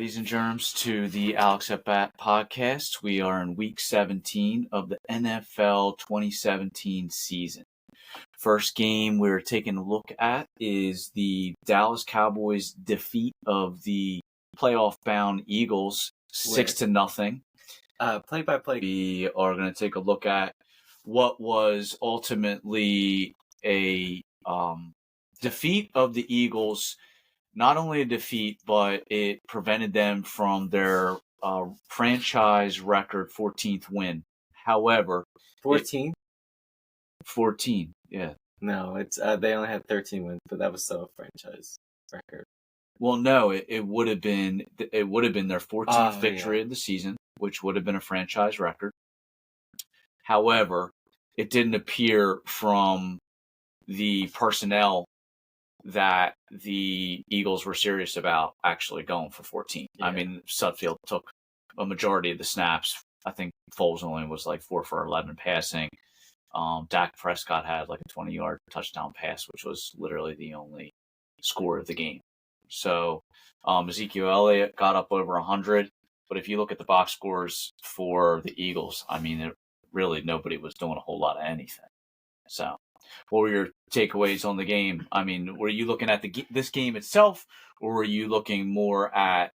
ladies and germs, to the Alex at Bat podcast. We are in week 17 of the NFL 2017 season. First game we're taking a look at is the Dallas Cowboys' defeat of the playoff-bound Eagles 6-0. Play-by-play. We are going to take a look at what was ultimately a defeat of the Eagles. Not only a defeat, but it prevented them from their franchise record 14th win. However, 14? 14, yeah. No, it's they only had 13 wins, but that was still a franchise record. Well, no, it would have been their 14th victory of the season, which would have been a franchise record. However, it didn't appear from the personnel that the Eagles were serious about actually going for 14. Yeah. I mean, Sudfeld took a majority of the snaps. I think Foles only was like 4 for 11 passing. Dak Prescott had like a 20-yard touchdown pass, which was literally the only score of the game. So Ezekiel Elliott got up over 100. But if you look at the box scores for the Eagles, I mean, really nobody was doing a whole lot of anything. So what were your takeaways on the game? I mean, were you looking at this game itself, or were you looking more at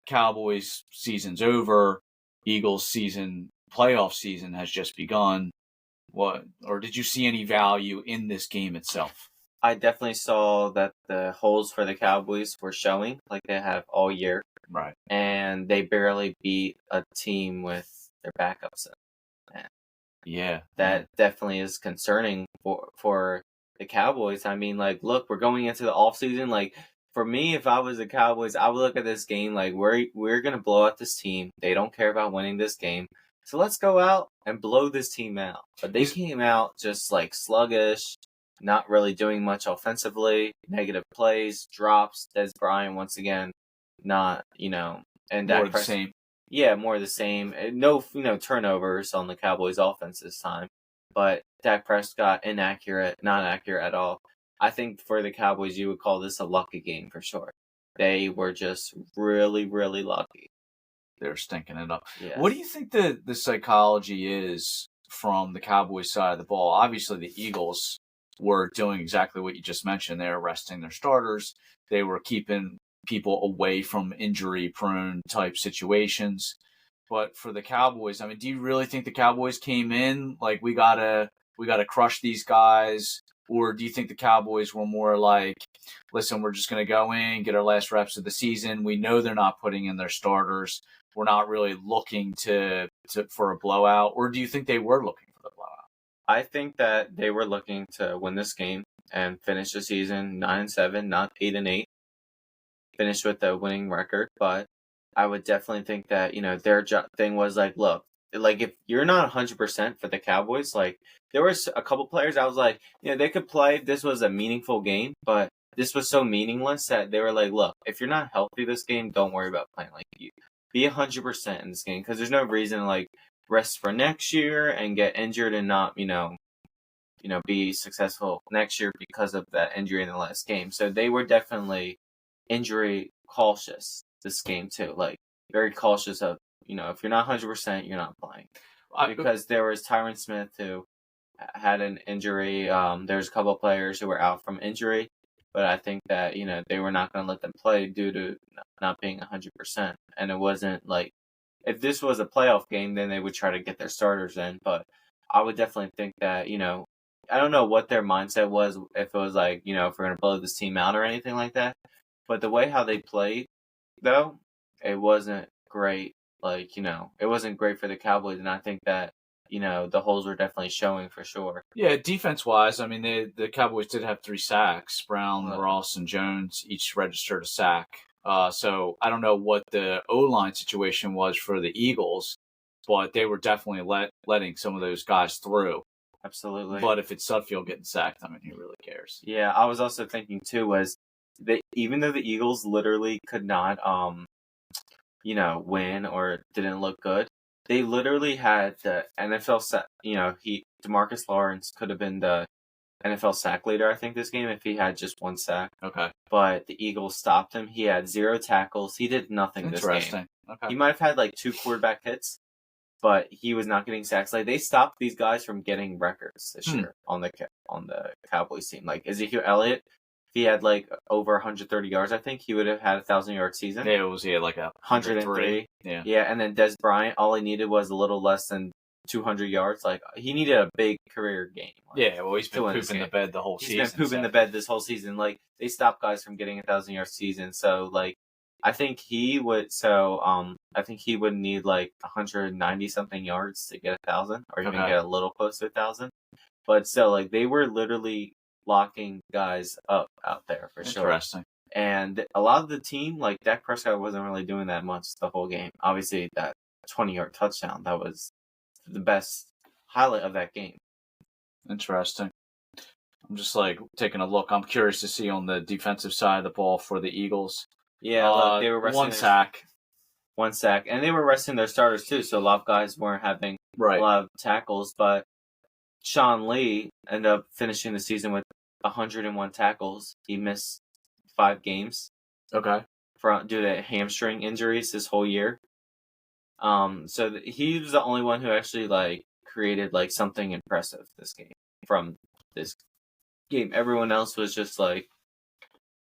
Cowboys season's over, Eagles season, playoff season has just begun? Or did you see any value in this game itself? I definitely saw that the holes for the Cowboys were showing, like they have all year. Right. And they barely beat a team with their backups in. Yeah. That definitely is concerning for the Cowboys. I mean, like, look, we're going into the offseason. Like, for me, if I was the Cowboys, I would look at this game like, we're going to blow out this team. They don't care about winning this game. So let's go out and blow this team out. But they came out just, like, sluggish, not really doing much offensively, negative plays, drops. Des Bryant, once again, not, and more of the same. Yeah, more of the same. No, turnovers on the Cowboys' offense this time. But Dak Prescott, inaccurate, not accurate at all. I think for the Cowboys, you would call this a lucky game for sure. They were just really, really lucky. They're stinking it up. Yes. What do you think the psychology is from the Cowboys side of the ball? Obviously, the Eagles were doing exactly what you just mentioned. They were resting their starters. They were keeping people away from injury-prone type situations. But for the Cowboys, I mean, do you really think the Cowboys came in like we gotta crush these guys? Or do you think the Cowboys were more like, listen, we're just going to go in, get our last reps of the season. We know they're not putting in their starters. We're not really looking for a blowout. Or do you think they were looking for the blowout? I think that they were looking to win this game and finish the season 9-7, not 8-8. Finish with a winning record. But I would definitely think that, their thing was like, look, like if you're not 100% for the Cowboys, like there was a couple players I was like, they could play. This was a meaningful game, but this was so meaningless that they were like, look, if you're not healthy this game, don't worry about playing. Like you be 100% in this game because there's no reason to like rest for next year and get injured and not, be successful next year because of that injury in the last game. So they were definitely injury cautious this game too, like very cautious of, if you're not 100%, you're not playing. Because there was Tyron Smith who had an injury. There's a couple of players who were out from injury, but I think that, they were not going to let them play due to not being 100%. And it wasn't like, if this was a playoff game, then they would try to get their starters in. But I would definitely think that, I don't know what their mindset was, if it was like, if we're going to blow this team out or anything like that. But the way how they played, though, it wasn't great. Like, it wasn't great for the Cowboys, and I think that, the holes were definitely showing for sure. Yeah, defense-wise, I mean, the Cowboys did have 3 sacks. Brown, Ross, and Jones each registered a sack. So I don't know what the O-line situation was for the Eagles, but they were definitely letting some of those guys through. Absolutely. But if it's Sudfeld getting sacked, I mean, who really cares? Yeah, I was also thinking, too, was that even though the Eagles literally could not win or didn't look good, they literally had the NFL set. DeMarcus Lawrence could have been the NFL sack leader, I think, this game if he had just 1 sack. Okay. But the Eagles stopped him. He had 0 tackles. He did nothing this game. Interesting. Okay. He might have had like 2 quarterback hits, but he was not getting sacks. Like, they stopped these guys from getting records this year on the Cowboys team. Like Ezekiel Elliott, if he had like over 130 yards, I think he would have had a 1,000-yard season. Yeah, it was like a 103. Yeah, and then Des Bryant, all he needed was a little less than 200 yards. Like, he needed a big career game. Like, yeah, well, he's been pooping the bed the whole season. He's been pooping the bed this whole season. Like, they stopped guys from getting a 1,000-yard season. So, like, I think he would. So, I think he would need like 190 something yards to get 1,000, or even get a little close to 1,000. But still, like, they were literally locking guys up out there for sure. Interesting. And a lot of the team, like Dak Prescott, wasn't really doing that much the whole game. Obviously, that 20-yard touchdown, that was the best highlight of that game. Interesting. I'm just like taking a look. I'm curious to see on the defensive side of the ball for the Eagles. Yeah, look, they were resting 1 sack. 1 sack. And they were resting their starters too, so a lot of guys weren't having a lot of tackles. But Sean Lee ended up finishing the season with 101 tackles. He missed 5 games. Okay. Due to hamstring injuries this whole year. So he was the only one who actually like created like something impressive this game from this game. Everyone else was just like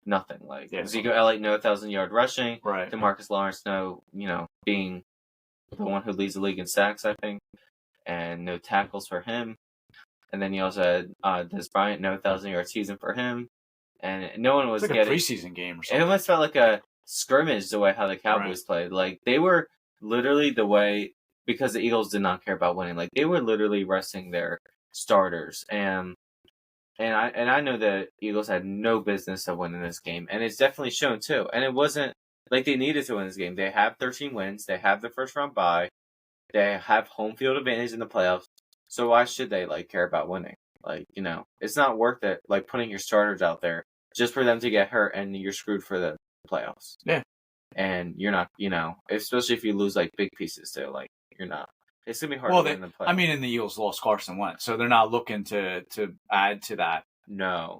nothing. Like Ezekiel Elliott, no 1,000-yard rushing. Right. DeMarcus Lawrence, no, being the one who leads the league in sacks, I think, and no tackles for him. And then you also had Des Bryant, no 1,000-yard season for him, and no one was like getting a preseason game or something. It almost felt like a scrimmage the way how the Cowboys played. Like, they were literally the way, because the Eagles did not care about winning. Like, they were literally resting their starters, and I know the Eagles had no business of winning this game, and it's definitely shown too. And it wasn't like they needed to win this game. They have 13 wins. They have the first round bye. They have home field advantage in the playoffs. So why should they like care about winning? Like, it's not worth it. Like, putting your starters out there just for them to get hurt, and you're screwed for the playoffs. Yeah. And you're not, especially if you lose like big pieces too. Like, you're not. It's gonna be hard to win the playoffs. I mean, and the Eagles lost Carson Wentz, so they're not looking to add to that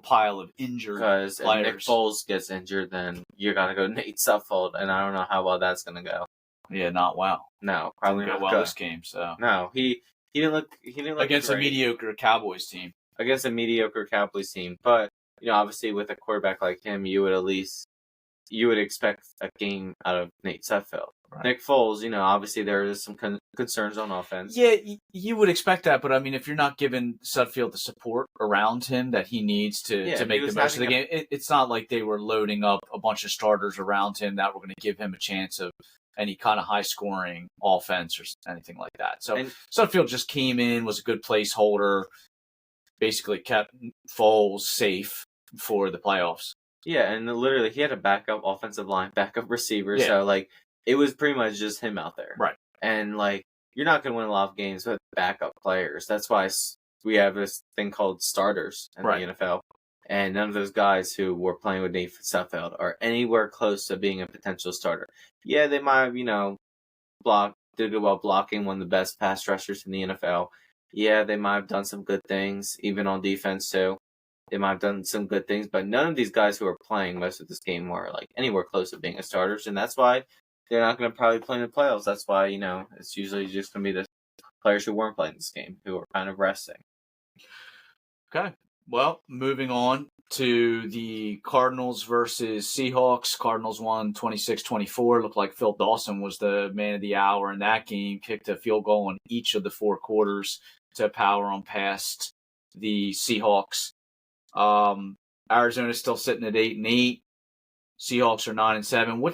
pile of injured players. Because if Nick Foles gets injured, then you gotta go Nate Suffolk, and I don't know how well that's gonna go. Yeah, not well. No, probably not well good. This game. So no, he didn't look against great. A mediocre Cowboys team. Against a mediocre Cowboys team, but obviously with a quarterback like him, you would expect a game out of Nate Sudfeld. Right. Nick Foles, obviously there is some concerns on offense. Yeah, you would expect that, but I mean, if you're not giving Sudfeld the support around him that he needs to make the most of the game, it's not like they were loading up a bunch of starters around him that were going to give him a chance of any kind of high-scoring offense or anything like that. So Sudfeld just came in, was a good placeholder, basically kept Foles safe for the playoffs. Yeah, and literally he had a backup offensive line, backup receiver, so like it was pretty much just him out there. Right. And like, you're not going to win a lot of games with backup players. That's why we have this thing called starters in the NFL. And none of those guys who were playing with Nate Sudfeld are anywhere close to being a potential starter. Yeah, they might have, did good well blocking, one of the best pass rushers in the NFL. Yeah, they might have done some good things, even on defense too. They might have done some good things, but none of these guys who are playing most of this game were like anywhere close to being a starters, and that's why they're not going to probably play in the playoffs. That's why, it's usually just going to be the players who weren't playing this game who are kind of resting. Okay. Well, moving on to the Cardinals versus Seahawks. Cardinals won 26-24. Looked like Phil Dawson was the man of the hour in that game. Kicked a field goal in each of the 4 quarters to power on past the Seahawks. Arizona's still sitting at 8-8. Seahawks are 9-7. What's